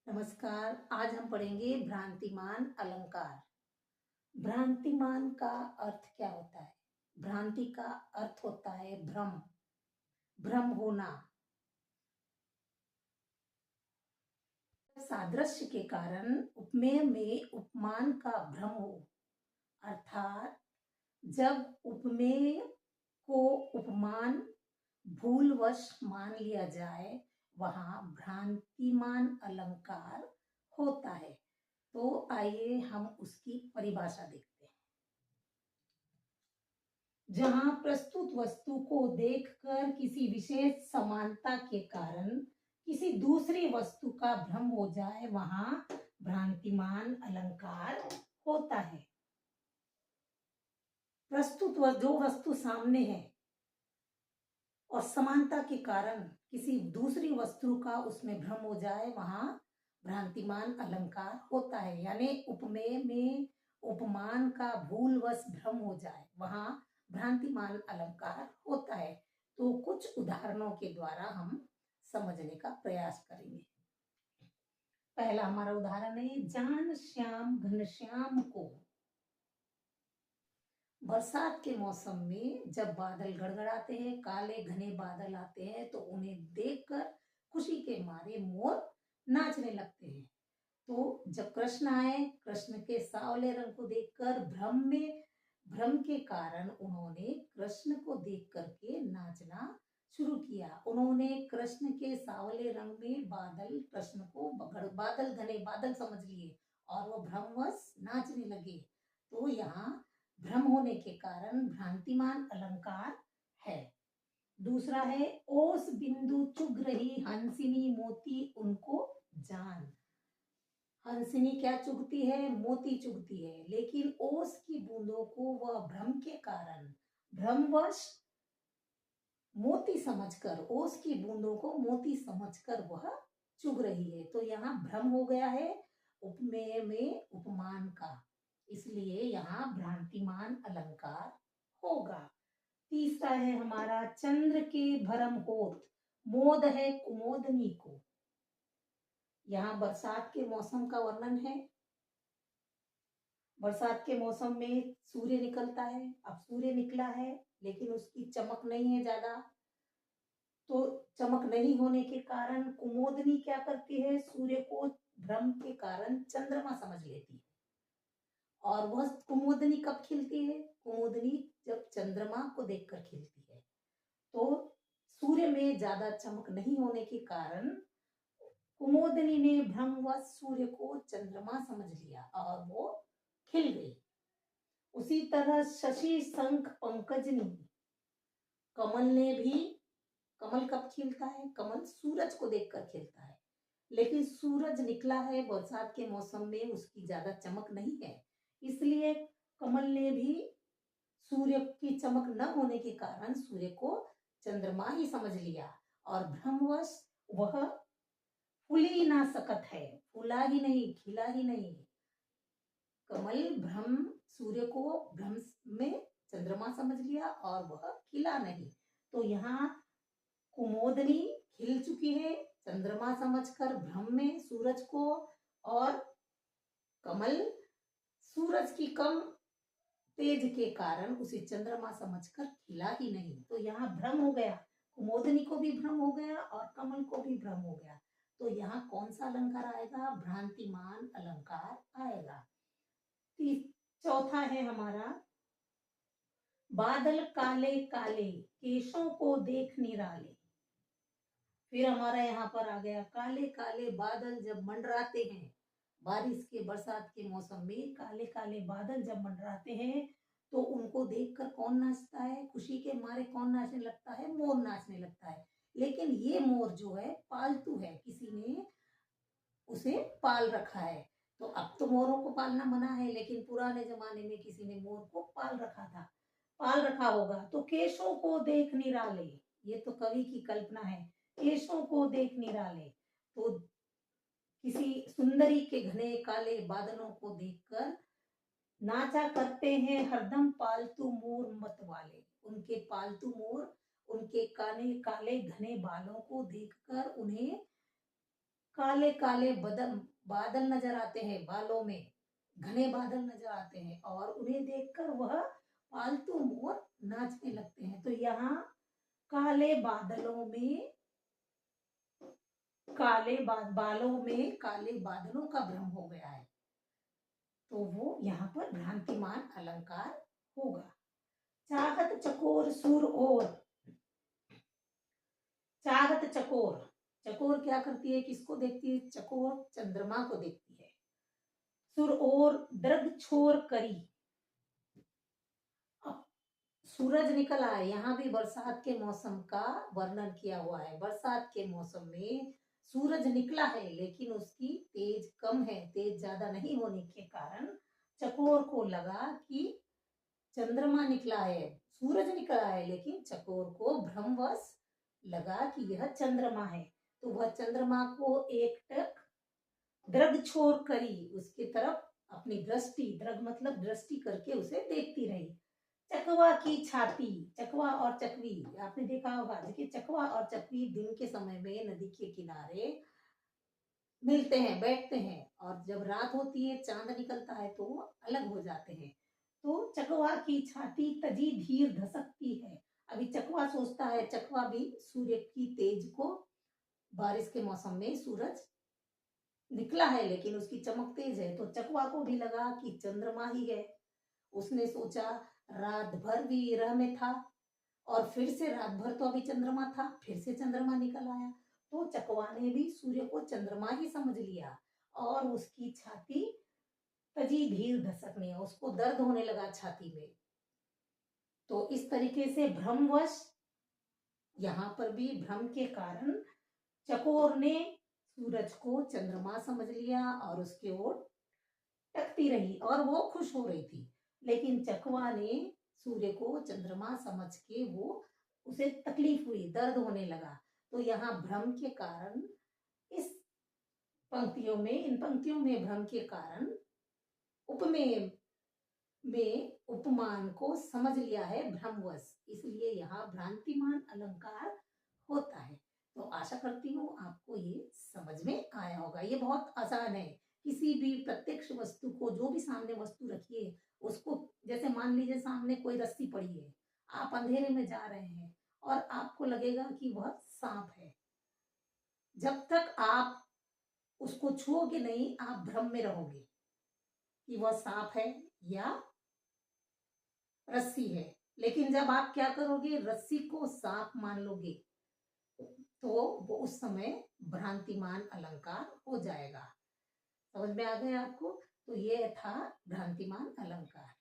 नमस्कार। आज हम पढ़ेंगे भ्रांतिमान अलंकार। भ्रांतिमान का अर्थ क्या होता है? भ्रांति का अर्थ होता है भ्रम, भ्रम होना। सादृश्य के कारण उपमेय में उपमान का भ्रम हो, अर्थात जब उपमेय को उपमान भूलवश मान लिया जाए, वहां भ्रांतिमान अलंकार होता है। तो आइए हम उसकी परिभाषा देखते हैं। जहां प्रस्तुत वस्तु को देखकर किसी विशेष समानता के कारण किसी दूसरी वस्तु का भ्रम हो जाए, वहां भ्रांतिमान अलंकार होता है। प्रस्तुत जो वस्तु सामने है और समानता के कारण किसी दूसरी वस्तु का उसमें भ्रम हो जाए, वहां भ्रांतिमान अलंकार होता है। यानी उपमेय में उपमान का भूलवश भ्रम हो जाए, वहां भ्रांतिमान अलंकार होता है। तो कुछ उदाहरणों के द्वारा हम समझने का प्रयास करेंगे। पहला हमारा उदाहरण है, जान श्याम घनश्याम को। बरसात के मौसम में जब बादल गड़गड़ाते हैं, काले घने बादल आते हैं, तो उन्हें देखकर खुशी के मारे मोर नाचने लगते हैं। तो जब कृष्ण आए, कृष्ण के सांवले रंग को देखकर भ्रम के कारण उन्होंने कृष्ण को देख करके नाचना शुरू किया। उन्होंने कृष्ण के सांवले रंग में बादल, कृष्ण को बादल, घने बादल समझ लिए और वो भ्रमवश नाचने लगे। तो यहाँ भ्रम होने के कारण भ्रांतिमान अलंकार है। दूसरा है, ओस बिंदु चुग रही हंसिनी मोती उनको जान। हंसिनी क्या चुगती है? मोती चुगती है, लेकिन ओस की बूंदों को वह भ्रम के कारण, भ्रमवश मोती समझकर, ओस की बूंदों को मोती समझकर वह चुग रही है। तो यहाँ भ्रम हो गया है उपमेय में उपमान का, इसलिए यहाँ भ्रांतिमान अलंकार होगा। तीसरा है हमारा, चंद्र के भरम होत मोद है कुमोदनी को। यहाँ बरसात के मौसम का वर्णन है। बरसात के मौसम में सूर्य निकलता है। अब सूर्य निकला है लेकिन उसकी चमक नहीं है ज्यादा, तो चमक नहीं होने के कारण कुमोदनी क्या करती है? सूर्य को भ्रम के कारण चंद्रमा समझ लेती है। और वह कुमोदनी कब खिलती है? कुमोदनी जब चंद्रमा को देखकर खिलती है। तो सूर्य में ज्यादा चमक नहीं होने के कारण कुमोदनी ने भ्रमवश सूर्य को चंद्रमा समझ लिया और वो खिल गई। उसी तरह शशि शंख पंकजनी, कमल ने भी, कमल कब खिलता है? कमल सूरज को देखकर खिलता है, लेकिन सूरज निकला है बरसात के मौसम में, उसकी ज्यादा चमक नहीं है, इसलिए कमल ने भी सूर्य की चमक न होने के कारण सूर्य को चंद्रमा ही समझ लिया और भ्रमवश वह फूली ना सकत है, फूला ही नहीं, खिला ही नहीं। कमल भ्रम, सूर्य को भ्रम में चंद्रमा समझ लिया और वह खिला नहीं। तो यहाँ कुमोदनी खिल चुकी है चंद्रमा समझकर भ्रम में सूरज को, और कमल सूरज की कम तेज के कारण उसे चंद्रमा समझकर खिला ही नहीं। तो यहाँ भ्रम हो गया, कुमोदनी को भी भ्रम हो गया और कमल को भी भ्रम हो गया। तो यहाँ कौन सा अलंकार आएगा? भ्रांतिमान अलंकार आएगा। चौथा है हमारा, बादल काले काले केशों को देख निराले। फिर हमारा यहाँ पर आ गया, काले काले बादल जब मंडराते हैं, बारिश के, बरसात के मौसम में काले काले बादल जब मंडराते हैं, तो उनको देखकर कौन नाचता है? खुशी के मारे कौन नाचने लगता है? मोर नाचने लगता है। लेकिन ये मोर जो है पालतू है, किसी ने उसे पाल रखा है। तो अब तो मोरों को पालना मना है, लेकिन पुराने जमाने में किसी ने मोर को पाल रखा था, पाल रखा होगा। तो केशों को देख निराले, ये तो कवि की कल्पना है, केशों को देख निराले। तो किसी सुंदरी के घने काले बादलों को देखकर नाचा करते हैं हरदम पालतू मोर मत वाले। उनके पालतू मोर उनके काले काले घने बालों को देखकर उन्हें काले काले बादल नजर आते हैं, बालों में घने बादल नजर आते हैं और उन्हें देखकर वह पालतू मोर नाचने लगते हैं। तो यहाँ काले बादलों में बालों में काले बादलों का भ्रम हो गया है, तो वो यहाँ पर भ्रांतिमान अलंकार होगा। चाहत चकोर सुर और, चाहत चकोर, चकोर क्या करती है, किसको देखती है, चकोर चंद्रमा को देखती है। सुर और दृग छोर करी, सूरज निकल आया, यहाँ भी बरसात के मौसम का वर्णन किया हुआ है। बरसात के मौसम में सूरज निकला है लेकिन उसकी तेज कम है, तेज ज्यादा नहीं होने के कारण चकोर को लगा कि चंद्रमा निकला है, सूरज निकला है, लेकिन चकोर को भ्रमवश लगा कि यह चंद्रमा है। तो वह चंद्रमा को एकटक दृग छोर करी, उसकी तरफ अपनी दृष्टि, दृग मतलब दृष्टि करके उसे देखती रही। चकवा की छाती, चकवा और चकवी आपने देखा होगा, देखिए चकवा और चकवी दिन के समय में नदी के किनारे मिलते हैं, बैठते हैं, और जब रात होती है, चांद निकलता है तो वो अलग हो जाते हैं। तो चकवा की छाती तजी धीर धसकती है। अभी चकवा सोचता है, चकवा भी सूर्य की तेज को, बारिश के मौसम में सूरज निकला है लेकिन उसकी चमक तेज है, तो चकवा को भी लगा कि चंद्रमा ही है। उसने सोचा, रात भर भी रह में था और फिर से रात भर तो अभी चंद्रमा था, फिर से चंद्रमा निकल आया, तो चकवा ने भी सूर्य को चंद्रमा ही समझ लिया और उसकी छाती तजी धीर धसकने, उसको दर्द होने लगा छाती में। तो इस तरीके से भ्रमवश, यहाँ पर भी भ्रम के कारण चकोर ने सूरज को चंद्रमा समझ लिया और उसके ओर टकती रही और वो खुश हो रही थी, लेकिन चकवा ने सूर्य को चंद्रमा समझ के वो, उसे तकलीफ हुई, दर्द होने लगा। तो यहाँ भ्रम के कारण, इस पंक्तियों में, इन पंक्तियों में भ्रम के कारण उपमेय में उपमान को समझ लिया है भ्रमवश, इसलिए यहाँ भ्रांतिमान अलंकार होता है। तो आशा करती हूँ आपको ये समझ में आया होगा। ये बहुत आसान है, किसी भी प्रत्यक्ष वस्तु को, जो भी सामने वस्तु रखिए उसको, जैसे मान लीजिए सामने कोई रस्सी पड़ी है, आप अंधेरे में जा रहे हैं और आपको लगेगा कि वह सांप है, जब तक आप उसको छुओगे नहीं आप भ्रम में रहोगे कि वह सांप है या रस्सी है। लेकिन जब आप क्या करोगे, रस्सी को सांप मान लोगे, तो वो उस समय भ्रांतिमान अलंकार हो जाएगा। समझ में आ गया आपको? तो ये था भ्रांतिमान अलंकार।